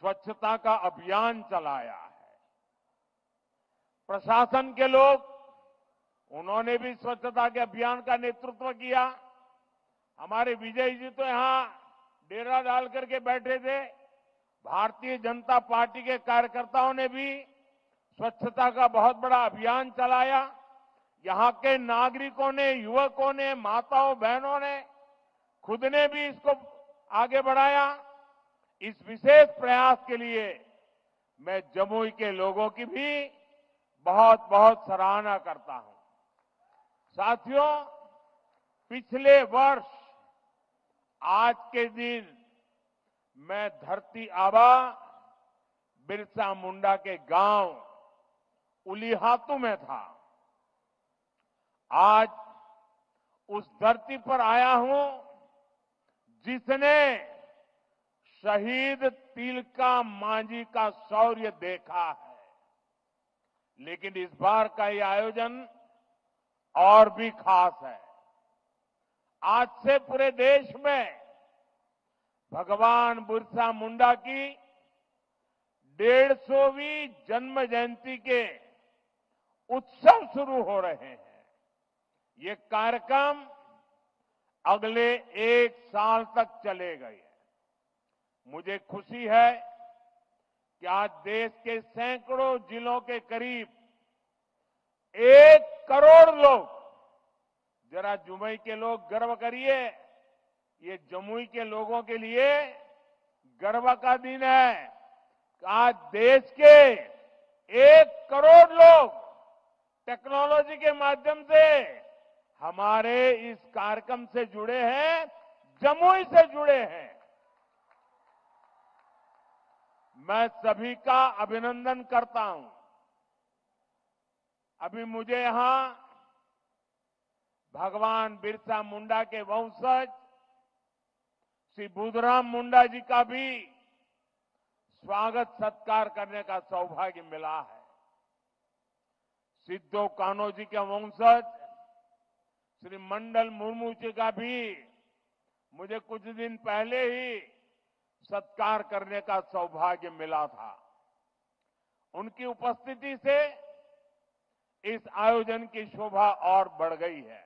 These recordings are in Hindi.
स्वच्छता का अभियान चलाया है। प्रशासन के लोग, उन्होंने भी स्वच्छता के अभियान का नेतृत्व किया। हमारे विजय जी तो यहां डेरा डाल करके बैठे थे। भारतीय जनता पार्टी के कार्यकर्ताओं ने भी स्वच्छता का बहुत बड़ा अभियान चलाया। यहां के नागरिकों ने, युवकों ने, माताओं बहनों ने, खुद ने भी इसको आगे बढ़ाया। इस विशेष प्रयास के लिए मैं जमुई के लोगों की भी बहुत बहुत सराहना करता हूं। साथियों, पिछले वर्ष आज के दिन मैं धरती आबा बिरसा मुंडा के गांव उलीहातू में था। आज उस धरती पर आया हूं जिसने शहीद तिलका मांझी का शौर्य देखा है। लेकिन इस बार का ये आयोजन और भी खास है। आज से पूरे देश में भगवान बिरसा मुंडा की 150वीं जन्म जयंती के उत्सव शुरू हो रहे हैं। ये कार्यक्रम अगले 1 साल तक चलेगा। मुझे खुशी है कि आज देश के सैकड़ों जिलों के करीब 1 करोड़ लोग, जरा जमुई के लोग गर्व करिए, ये जमुई के लोगों के लिए गर्व का दिन है। आज देश के 1 करोड़ लोग टेक्नोलॉजी के माध्यम से हमारे इस कार्यक्रम से जुड़े हैं, जमुई से जुड़े हैं। मैं सभी का अभिनंदन करता हूं। अभी मुझे यहां भगवान बिरसा मुंडा के वंशज श्री बुधराम मुंडा जी का भी स्वागत सत्कार करने का सौभाग्य मिला है। सिद्धो कान्हो जी के वंशज श्री मंडल मुर्मू जी का भी मुझे कुछ दिन पहले ही सत्कार करने का सौभाग्य मिला था। उनकी उपस्थिति से इस आयोजन की शोभा और बढ़ गई है।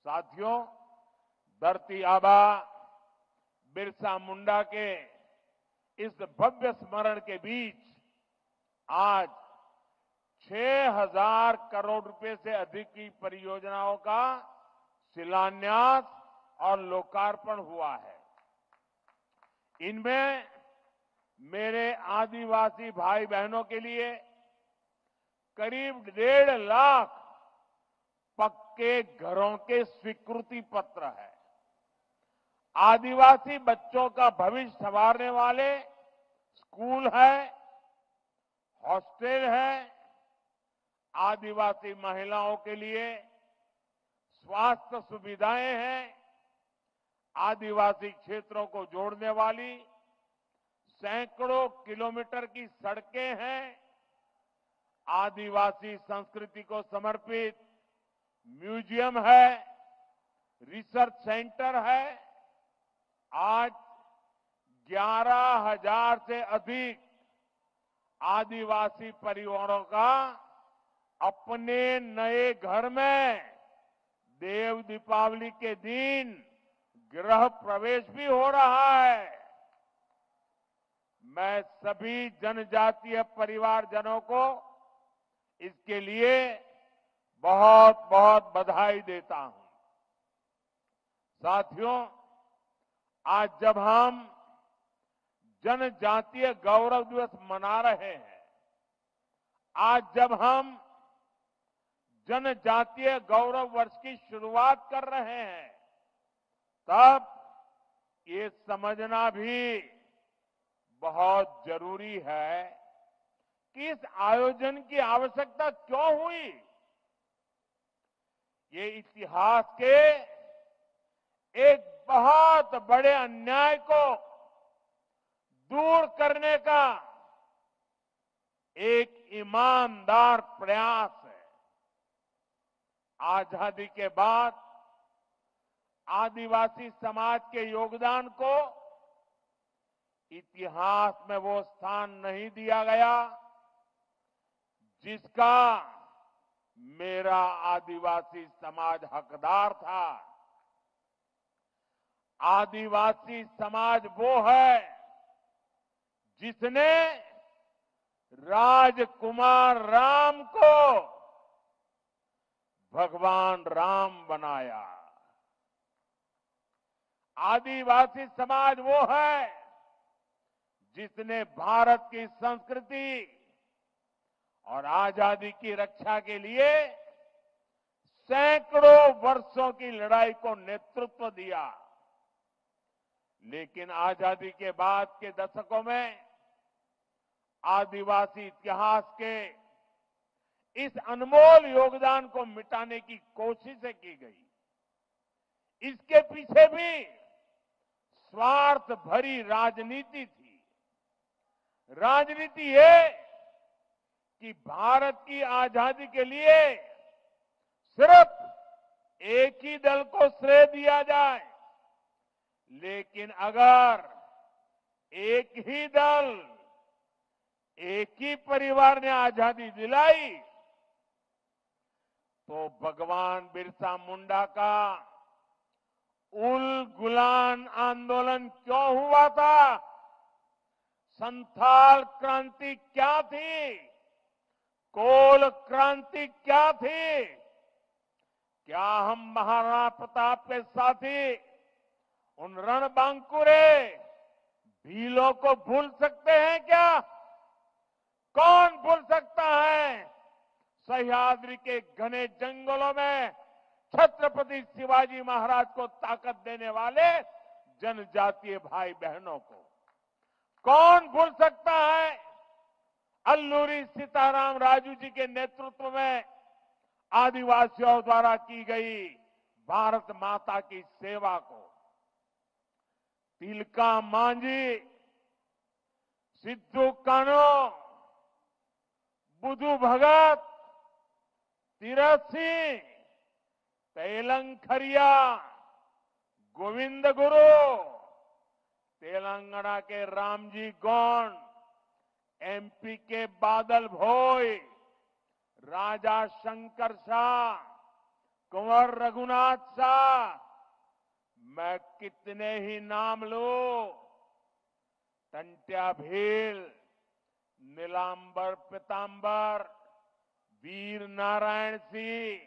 साथियों, धरती आबा बिरसा मुंडा के इस भव्य स्मरण के बीच आज 6,000 करोड़ रुपए से अधिक की परियोजनाओं का शिलान्यास और लोकार्पण हुआ है। इनमें मेरे आदिवासी भाई बहनों के लिए करीब 1.5 लाख पक्के घरों के स्वीकृति पत्र है। आदिवासी बच्चों का भविष्य संवारने वाले स्कूल है, हॉस्टल है, आदिवासी महिलाओं के लिए स्वास्थ्य सुविधाएं हैं, आदिवासी क्षेत्रों को जोड़ने वाली सैकड़ों किलोमीटर की सड़कें हैं, आदिवासी संस्कृति को समर्पित म्यूजियम है, रिसर्च सेंटर है। आज 11,000 से अधिक आदिवासी परिवारों का अपने नए घर में देव दीपावली के दिन गृह प्रवेश भी हो रहा है। मैं सभी जनजातीय परिवारजनों को इसके लिए बहुत बहुत बधाई देता हूं। साथियों, आज जब हम जनजातीय गौरव दिवस मना रहे हैं, आज जब हम जनजातीय गौरव वर्ष की शुरुआत कर रहे हैं, तब ये समझना भी बहुत जरूरी है कि इस आयोजन की आवश्यकता क्यों हुई। ये इतिहास के एक बहुत बड़े अन्याय को दूर करने का एक ईमानदार प्रयास है। आजादी के बाद आदिवासी समाज के योगदान को इतिहास में वो स्थान नहीं दिया गया जिसका मेरा आदिवासी समाज हकदार था। आदिवासी समाज वो है जिसने राजकुमार राम को भगवान राम बनाया। आदिवासी समाज वो है जिसने भारत की संस्कृति और आजादी की रक्षा के लिए सैकड़ों वर्षों की लड़ाई को नेतृत्व दिया। लेकिन आजादी के बाद के दशकों में आदिवासी इतिहास के इस अनमोल योगदान को मिटाने की कोशिशें की गई। इसके पीछे भी स्वार्थ भरी राजनीति थी। राजनीति ये कि भारत की आजादी के लिए सिर्फ एक ही दल को श्रेय दिया जाए, लेकिन अगर एक ही दल, एक ही परिवार ने आजादी दिलाई तो भगवान बिरसा मुंडा का उल गुलान आंदोलन क्यों हुआ था? संथाल क्रांति क्या थी? कोल क्रांति क्या थी? क्या हम महाराणा प्रताप के साथी उन रणबांकुरे भीलों को भूल सकते हैं क्या? कौन भूल सकता है सह्याद्री के घने जंगलों में छत्रपति शिवाजी महाराज को ताकत देने वाले जनजातीय भाई बहनों को? कौन भूल सकता है अल्लूरी सीताराम राजू जी के नेतृत्व में आदिवासियों द्वारा की गई भारत माता की सेवा को? तिलका मांझी, सिद्धू कान्हो, बुधू भगत, तीरथ सिंह, तेलंग खरिया, गोविंद गुरु, तेलंगाना के रामजी गौंड, एमपी के बादल भोई, राजा शंकर शाह, कुंवर रघुनाथ शाह, मैं कितने ही नाम लूं। टंट्या भील, नीलांबर पीतांबर, वीर नारायण सिंह,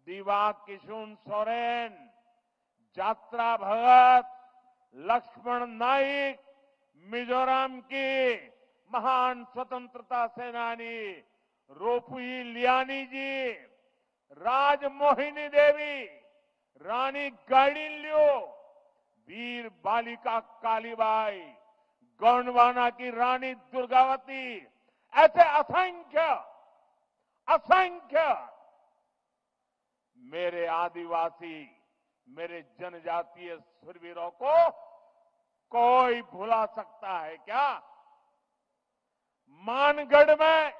दिवा किशुन सोरेन, जात्रा भगत, लक्ष्मण नाइक, मिजोरम की महान स्वतंत्रता सेनानी रोपुई लियानी जी, राजमोहिनी देवी, रानी गाइडिनल्यू, वीर बालिका कालीबाई, गोंडवाना की रानी दुर्गावती, ऐसे असंख्य असंख्य मेरे आदिवासी, मेरे जनजातीय शूरवीरों को कोई भुला सकता है क्या? मानगढ़ में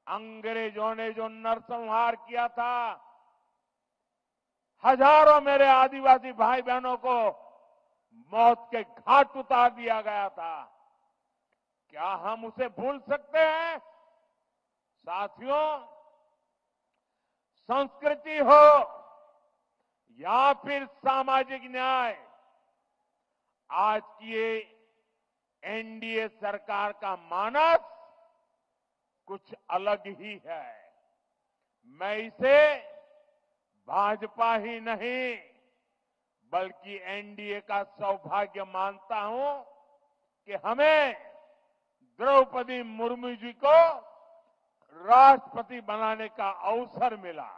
अंग्रेजों ने जो नरसंहार किया था, हजारों मेरे आदिवासी भाई बहनों को मौत के घाट उतार दिया गया था। क्या हम उसे भूल सकते हैं? साथियों, संस्कृति हो या फिर सामाजिक न्याय, आज की ये एनडीए सरकार का मानस कुछ अलग ही है। मैं इसे भाजपा ही नहीं बल्कि एनडीए का सौभाग्य मानता हूं कि हमें द्रौपदी मुर्मू जी को राष्ट्रपति बनाने का अवसर मिला।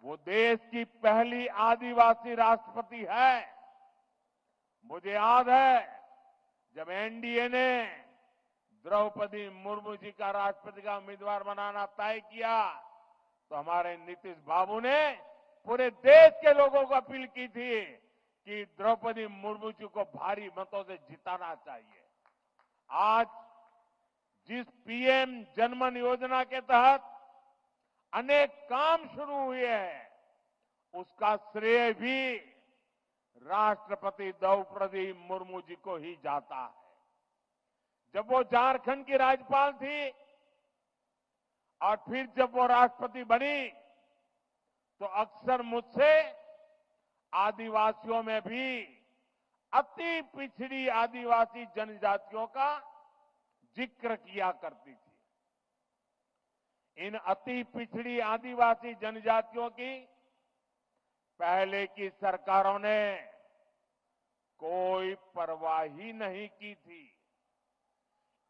वो देश की पहली आदिवासी राष्ट्रपति है। मुझे याद है जब एनडीए ने द्रौपदी मुर्मू जी का राष्ट्रपति का उम्मीदवार बनाना तय किया तो हमारे नीतीश बाबू ने पूरे देश के लोगों को अपील की थी कि द्रौपदी मुर्मू जी को भारी मतों से जिताना चाहिए। आज जिस पीएम जनमन योजना के तहत अनेक काम शुरू हुए हैं, उसका श्रेय भी राष्ट्रपति द्रौपदी मुर्मू जी को ही जाता है। जब वो झारखंड की राज्यपाल थी और फिर जब वो राष्ट्रपति बनी तो अक्सर मुझसे आदिवासियों में भी अति पिछड़ी आदिवासी जनजातियों का जिक्र किया करती थी। इन अति पिछड़ी आदिवासी जनजातियों की पहले की सरकारों ने कोई परवाह ही नहीं की थी।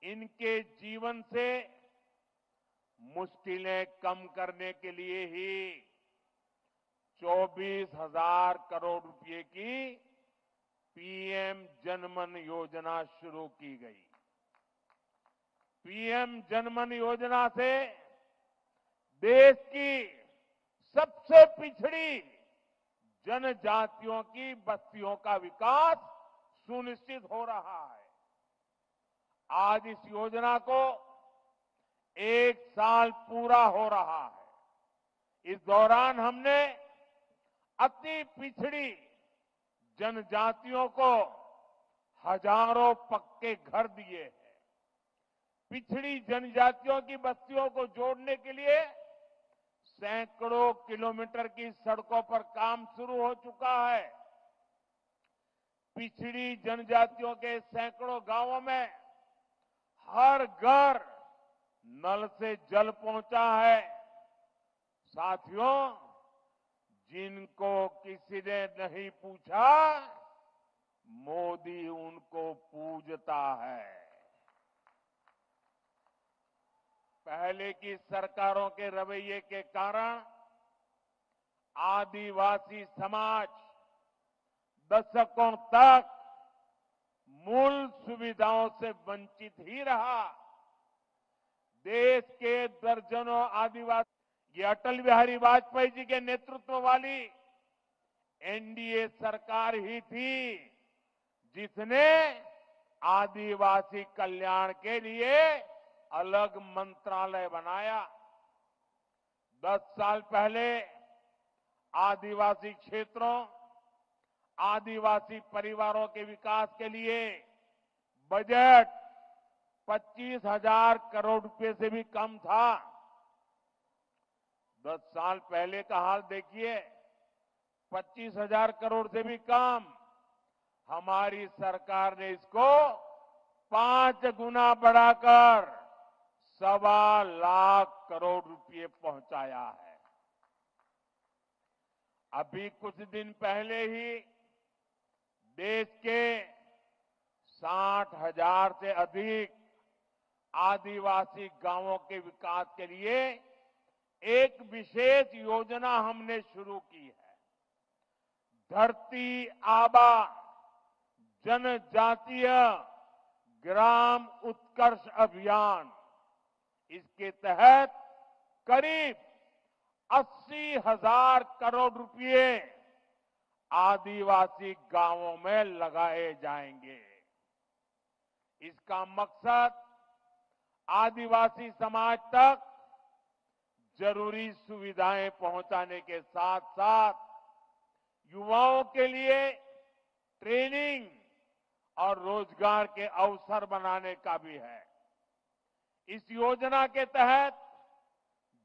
इनके जीवन से मुश्किलें कम करने के लिए ही 24,000 करोड़ रुपए की पीएम जनमन योजना शुरू की गई। पीएम जनमन योजना से देश की सबसे पिछड़ी जनजातियों की बस्तियों का विकास सुनिश्चित हो रहा है। आज इस योजना को 1 साल पूरा हो रहा है। इस दौरान हमने अति पिछड़ी जनजातियों को हजारों पक्के घर दिए हैं। पिछड़ी जनजातियों की बस्तियों को जोड़ने के लिए सैकड़ों किलोमीटर की सड़कों पर काम शुरू हो चुका है। पिछड़ी जनजातियों के सैकड़ों गांवों में हर घर नल से जल पहुंचा है। साथियों, जिनको किसी ने नहीं पूछा, मोदी उनको पूजता है। पहले की सरकारों के रवैये के कारण आदिवासी समाज दशकों तक मूल सुविधाओं से वंचित ही रहा। देश के दर्जनों आदिवासी, ये अटल बिहारी वाजपेयी जी के नेतृत्व वाली एनडीए सरकार ही थी जिसने आदिवासी कल्याण के लिए अलग मंत्रालय बनाया। 10 साल पहले आदिवासी क्षेत्रों, आदिवासी परिवारों के विकास के लिए बजट 25,000 करोड़ रुपए से भी कम था। 10 साल पहले का हाल देखिए, 25,000 करोड़ से भी कम। हमारी सरकार ने इसको 5 गुना बढ़ाकर 1.25 लाख करोड़ रुपए पहुंचाया है। अभी कुछ दिन पहले ही देश के 60,000 से अधिक आदिवासी गांवों के विकास के लिए एक विशेष योजना हमने शुरू की है। धरती आबा जनजातीय ग्राम उत्कर्ष अभियान। इसके तहत करीब 80,000 करोड़ रुपए आदिवासी गांवों में लगाए जाएंगे। इसका मकसद आदिवासी समाज तक जरूरी सुविधाएं पहुंचाने के साथ साथ युवाओं के लिए ट्रेनिंग और रोजगार के अवसर बनाने का भी है। इस योजना के तहत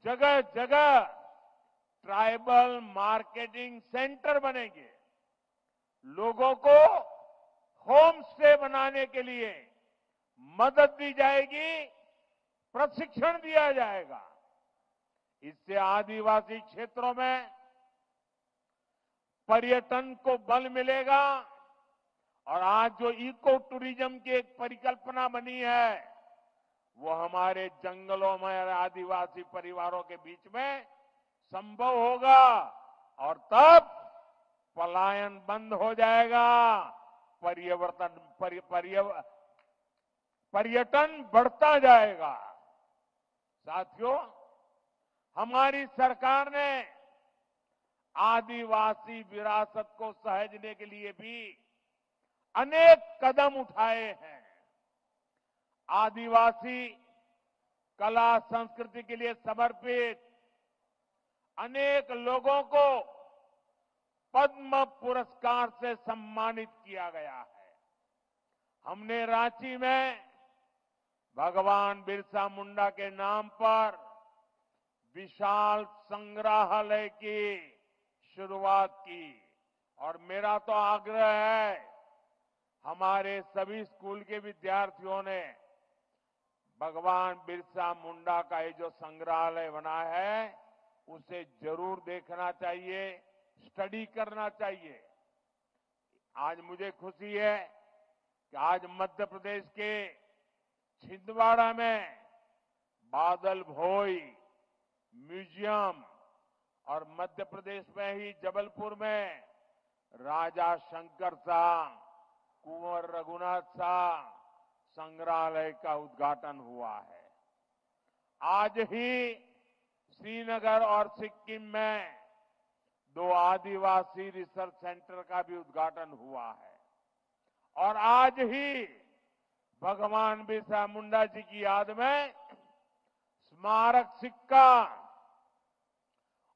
जगह जगह ट्राइबल मार्केटिंग सेंटर बनेंगे। लोगों को होम स्टे बनाने के लिए मदद दी जाएगी, प्रशिक्षण दिया जाएगा। इससे आदिवासी क्षेत्रों में पर्यटन को बल मिलेगा और आज जो इको टूरिज्म की एक परिकल्पना बनी है वो हमारे जंगलों में और आदिवासी परिवारों के बीच में संभव होगा और तब पलायन बंद हो जाएगा, पर्यटन बढ़ता जाएगा। साथियों, हमारी सरकार ने आदिवासी विरासत को सहेजने के लिए भी अनेक कदम उठाए हैं। आदिवासी कला संस्कृति के लिए समर्पित अनेक लोगों को पद्म पुरस्कार से सम्मानित किया गया है। हमने रांची में भगवान बिरसा मुंडा के नाम पर विशाल संग्रहालय की शुरुआत की और मेरा तो आग्रह है हमारे सभी स्कूल के विद्यार्थियों ने भगवान बिरसा मुंडा का ये जो संग्रहालय बना है उसे जरूर देखना चाहिए, स्टडी करना चाहिए। आज मुझे खुशी है कि आज मध्य प्रदेश के छिंदवाड़ा में बादल भोई म्यूजियम और मध्य प्रदेश में ही जबलपुर में राजा शंकर शाह, कुंवर रघुनाथ शाह संग्रहालय का उद्घाटन हुआ है। आज ही श्रीनगर और सिक्किम में 2 आदिवासी रिसर्च सेंटर का भी उद्घाटन हुआ है और आज ही भगवान बिरसा मुंडा जी की याद में स्मारक सिक्का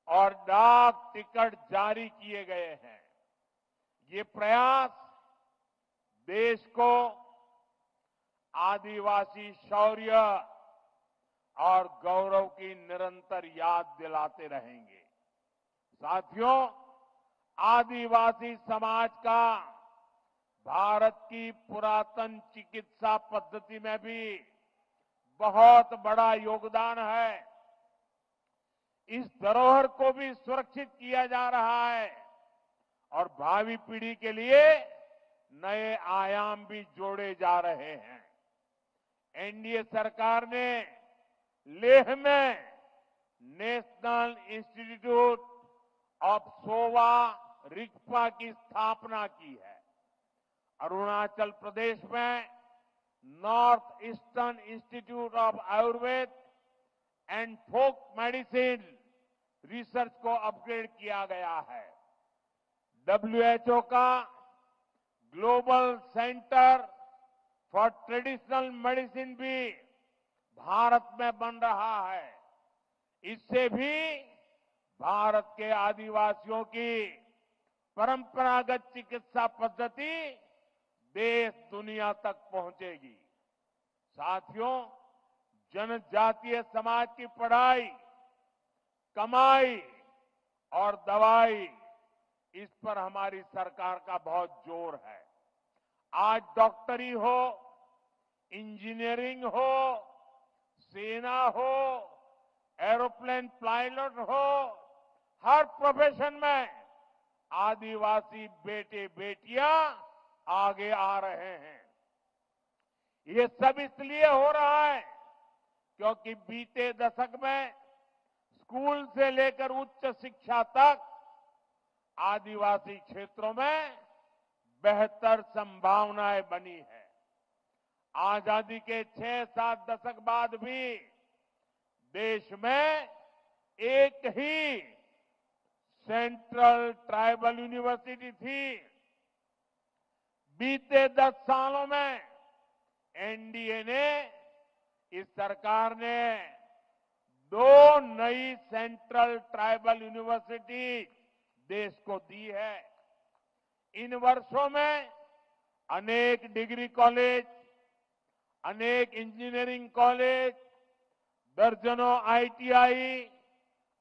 और डाक टिकट जारी किए गए हैं। ये प्रयास देश को आदिवासी शौर्य और गौरव की निरंतर याद दिलाते रहेंगे। साथियों, आदिवासी समाज का भारत की पुरातन चिकित्सा पद्धति में भी बहुत बड़ा योगदान है। इस धरोहर को भी सुरक्षित किया जा रहा है और भावी पीढ़ी के लिए नए आयाम भी जोड़े जा रहे हैं। एनडीए सरकार ने लेह में national institute of Sowa Rigpa की स्थापना की है। अरुणाचल प्रदेश में north eastern institute of Ayurveda and folk medicine research को अपग्रेड किया गया है। WHO का global centre for traditional medicine भी भारत में बन रहा है। इससे भी भारत के आदिवासियों की परंपरागत चिकित्सा पद्धति देश दुनिया तक पहुंचेगी। साथियों, जनजातीय समाज की पढ़ाई, कमाई और दवाई, इस पर हमारी सरकार का बहुत जोर है। आज डॉक्टरी हो, इंजीनियरिंग हो, सेना हो, एरोप्लेन पायलट हो, हर प्रोफेशन में आदिवासी बेटे बेटियां आगे आ रहे हैं। ये सब इसलिए हो रहा है क्योंकि बीते दशक में स्कूल से लेकर उच्च शिक्षा तक आदिवासी क्षेत्रों में बेहतर संभावनाएं बनी है। आजादी के 6-7 दशक बाद भी देश में एक ही सेंट्रल ट्राइबल यूनिवर्सिटी थी। बीते 10 सालों में एनडीए ने, इस सरकार ने 2 नई सेंट्रल ट्राइबल यूनिवर्सिटी देश को दी है। इन वर्षों में अनेक डिग्री कॉलेज, अनेक इंजीनियरिंग कॉलेज, दर्जनों ITI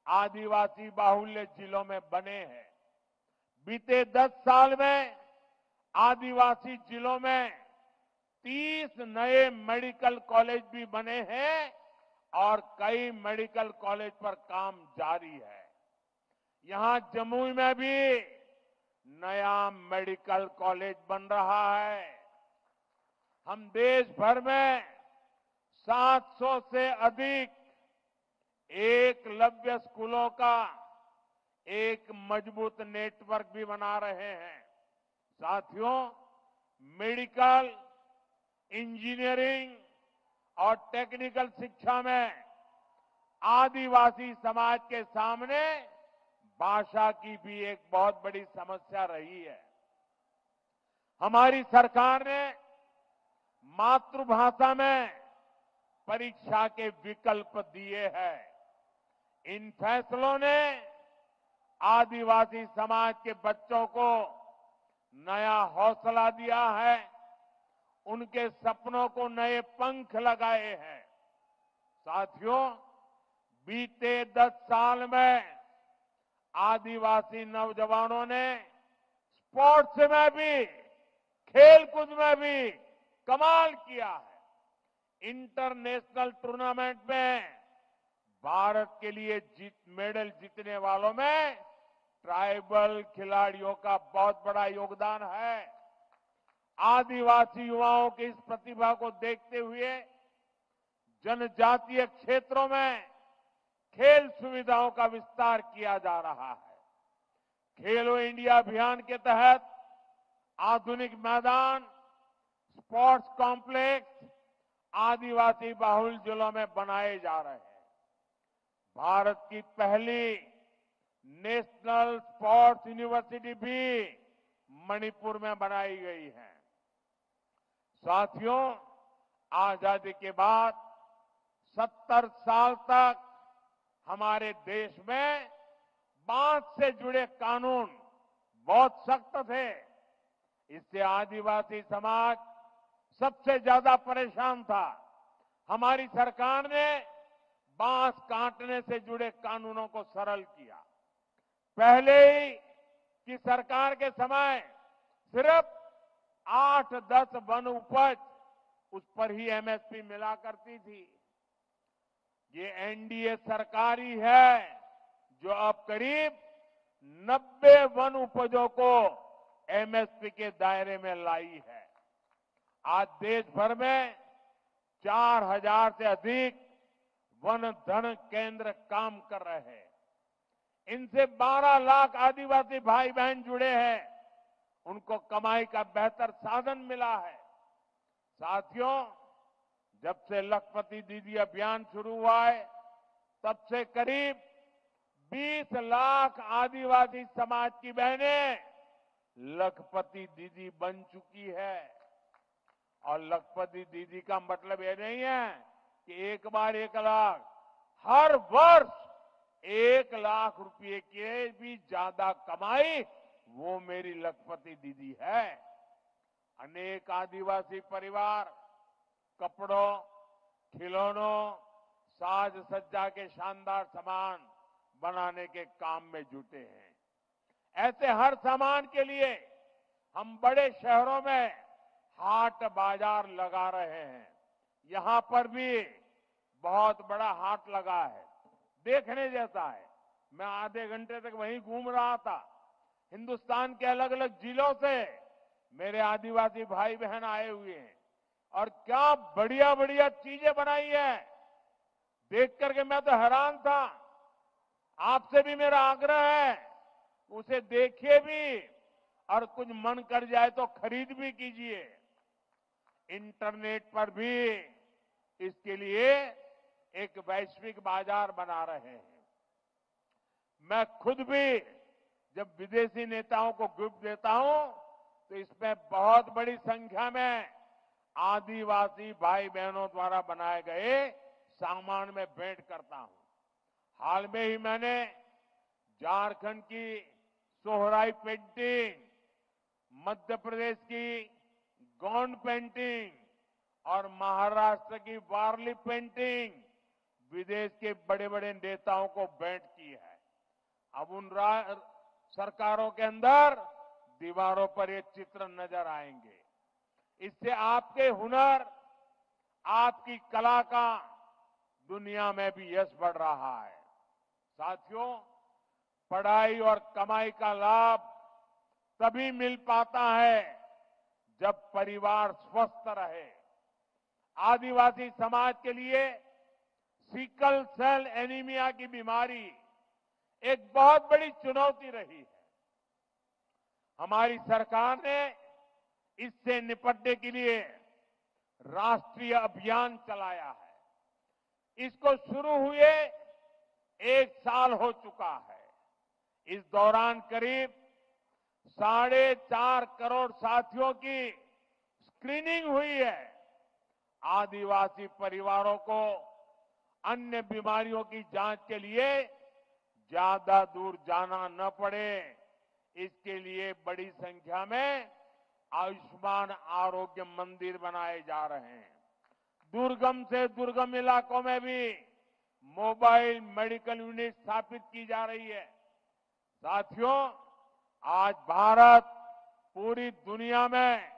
आदिवासी बाहुल्य जिलों में बने हैं। बीते 10 साल में आदिवासी जिलों में 30 नए मेडिकल कॉलेज भी बने हैं और कई मेडिकल कॉलेज पर काम जारी है। यहां जमुई में भी नया मेडिकल कॉलेज बन रहा है। हम देश भर में 700 से अधिक एकलव्य स्कूलों का एक मजबूत नेटवर्क भी बना रहे हैं। साथियों, मेडिकल, इंजीनियरिंग और टेक्निकल शिक्षा में आदिवासी समाज के सामने भाषा की भी एक बहुत बड़ी समस्या रही है। हमारी सरकार ने मातृभाषा में परीक्षा के विकल्प दिए हैं। इन फैसलों ने आदिवासी समाज के बच्चों को नया हौसला दिया है, उनके सपनों को नए पंख लगाए हैं। साथियों, बीते 10 साल में आदिवासी नौजवानों ने स्पोर्ट्स में भी, खेलकूद में भी कमाल किया है। इंटरनेशनल टूर्नामेंट में भारत के लिए मेडल जीतने वालों में ट्राइबल खिलाड़ियों का बहुत बड़ा योगदान है। आदिवासी युवाओं की इस प्रतिभा को देखते हुए जनजातीय क्षेत्रों में खेल सुविधाओं का विस्तार किया जा रहा है। खेलो इंडिया अभियान के तहत आधुनिक मैदान, स्पोर्ट्स कॉम्प्लेक्स आदिवासी बाहुल जिलों में बनाए जा रहे हैं। भारत की पहली नेशनल स्पोर्ट्स यूनिवर्सिटी भी मणिपुर में बनाई गई है। साथियों, आजादी के बाद 70 साल तक हमारे देश में बांस से जुड़े कानून बहुत सख्त थे। इससे आदिवासी समाज सबसे ज्यादा परेशान था। हमारी सरकार ने बांस काटने से जुड़े कानूनों को सरल किया। पहले ही की सरकार के समय सिर्फ 8-10 वन उपज, उस पर ही एमएसपी मिला करती थी। ये एनडीए सरकार ही है जो अब करीब 90 वन उपजों को एमएसपी के दायरे में लाई है। आज देश भर में 4000 से अधिक वन धन केंद्र काम कर रहे हैं। इनसे 12 लाख आदिवासी भाई बहन जुड़े हैं। उनको कमाई का बेहतर साधन मिला है। साथियों, जब से लखपति दीदी अभियान शुरू हुआ है, तब से करीब 20 लाख आदिवासी समाज की बहनें लखपति दीदी बन चुकी है। और लखपति दीदी का मतलब ये नहीं है कि एक बार 1 लाख, हर वर्ष 1 लाख रुपए के भी ज्यादा कमाई वो मेरी लखपति दीदी है। अनेक आदिवासी परिवार कपड़ों, खिलौनों, साज सज्जा के शानदार सामान बनाने के काम में जुटे हैं। ऐसे हर सामान के लिए हम बड़े शहरों में हाट बाजार लगा रहे हैं। यहां पर भी बहुत बड़ा हाट लगा है, देखने जैसा है। मैं आधे घंटे तक वहीं घूम रहा था। हिंदुस्तान के अलग अलग जिलों से मेरे आदिवासी भाई बहन आए हुए हैं और क्या बढ़िया बढ़िया चीजें बनाई है। देख करके मैं तो हैरान था। आपसे भी मेरा आग्रह है, उसे देखिए भी और कुछ मन कर जाए तो खरीद भी कीजिए। इंटरनेट पर भी इसके लिए एक वैश्विक बाजार बना रहे हैं। मैं खुद भी जब विदेशी नेताओं को गिफ्ट देता हूं तो इसमें बहुत बड़ी संख्या में आदिवासी भाई बहनों द्वारा बनाए गए सामान में भेंट करता हूं। हाल में ही मैंने झारखंड की सोहराई पेंटिंग, मध्य प्रदेश की गोंड पेंटिंग और महाराष्ट्र की वारली पेंटिंग विदेश के बड़े बड़े नेताओं को भेंट की है। अब उन सरकारों के अंदर दीवारों पर ये चित्र नजर आएंगे। इससे आपके हुनर, आपकी कला का दुनिया में भी यश बढ़ रहा है। साथियों, पढ़ाई और कमाई का लाभ तभी मिल पाता है जब परिवार स्वस्थ रहे। आदिवासी समाज के लिए सिकल सेल एनीमिया की बीमारी एक बहुत बड़ी चुनौती रही है। हमारी सरकार ने इससे निपटने के लिए राष्ट्रीय अभियान चलाया है। इसको शुरू हुए 1 साल हो चुका है। इस दौरान करीब 4.5 करोड़ साथियों की स्क्रीनिंग हुई है। आदिवासी परिवारों को अन्य बीमारियों की जांच के लिए ज्यादा दूर जाना न पड़े, इसके लिए बड़ी संख्या में आयुष्मान आरोग्य मंदिर बनाए जा रहे हैं। दुर्गम से दुर्गम इलाकों में भी मोबाइल मेडिकल यूनिट स्थापित की जा रही है। साथियों, आज भारत पूरी दुनिया में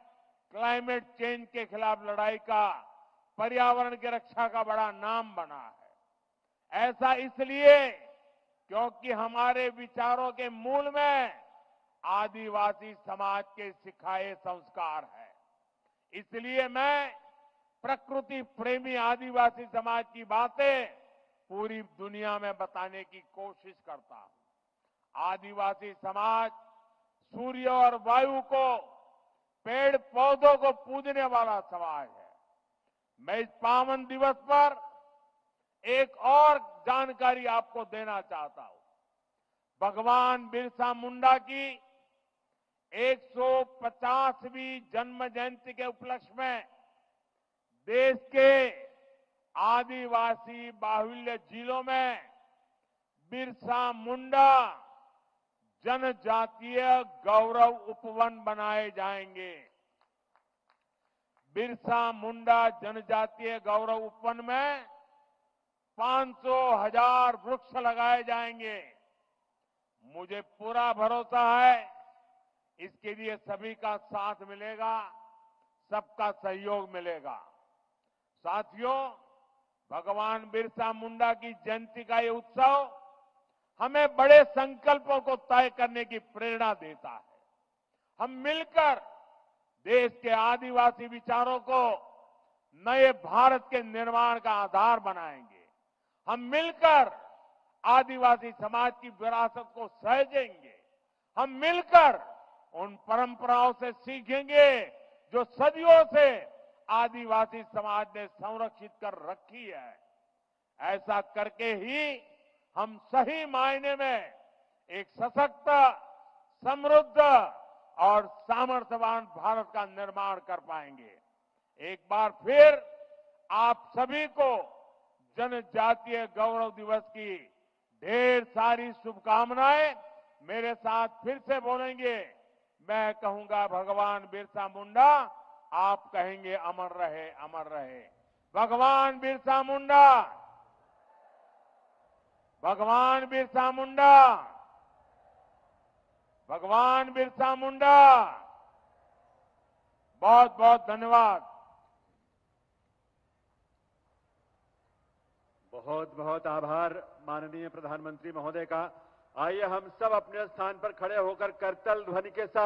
क्लाइमेट चेंज के खिलाफ लड़ाई का, पर्यावरण की रक्षा का बड़ा नाम बना है। ऐसा इसलिए क्योंकि हमारे विचारों के मूल में आदिवासी समाज के सिखाए संस्कार है। इसलिए मैं प्रकृति प्रेमी आदिवासी समाज की बातें पूरी दुनिया में बताने की कोशिश करता हूं। आदिवासी समाज सूर्य और वायु को, पेड़ पौधों को पूजने वाला समाज है। मैं इस पावन दिवस पर एक और जानकारी आपको देना चाहता हूं। भगवान बिरसा मुंडा की 150वीं जन्म जयंती के उपलक्ष्य में देश के आदिवासी बाहुल्य जिलों में बिरसा मुंडा जनजातीय गौरव उपवन बनाए जाएंगे। बिरसा मुंडा जनजातीय गौरव उपवन में 500,000 वृक्ष लगाए जाएंगे। मुझे पूरा भरोसा है इसके लिए सभी का साथ मिलेगा, सबका सहयोग मिलेगा। साथियों, भगवान बिरसा मुंडा की जयंती का ये उत्सव हमें बड़े संकल्पों को तय करने की प्रेरणा देता है। हम मिलकर देश के आदिवासी विचारों को नए भारत के निर्माण का आधार बनाएंगे। हम मिलकर आदिवासी समाज की विरासत को सहेजेंगे। हम मिलकर उन परंपराओं से सीखेंगे जो सदियों से आदिवासी समाज ने संरक्षित कर रखी है। ऐसा करके ही हम सही मायने में एक सशक्त, समृद्ध और सामर्थ्यवान भारत का निर्माण कर पाएंगे। एक बार फिर आप सभी को जनजातीय गौरव दिवस की ढेर सारी शुभकामनाएं। मेरे साथ फिर से बोलेंगे, मैं कहूंगा भगवान बिरसा मुंडा, आप कहेंगे अमर रहे, अमर रहे। भगवान बिरसा मुंडा, भगवान बिरसा मुंडा, भगवान बिरसा मुंडा। बहुत बहुत धन्यवाद। बहुत बहुत आभार माननीय प्रधानमंत्री महोदय का। आइए हम सब अपने स्थान पर खड़े होकर करतल ध्वनि के साथ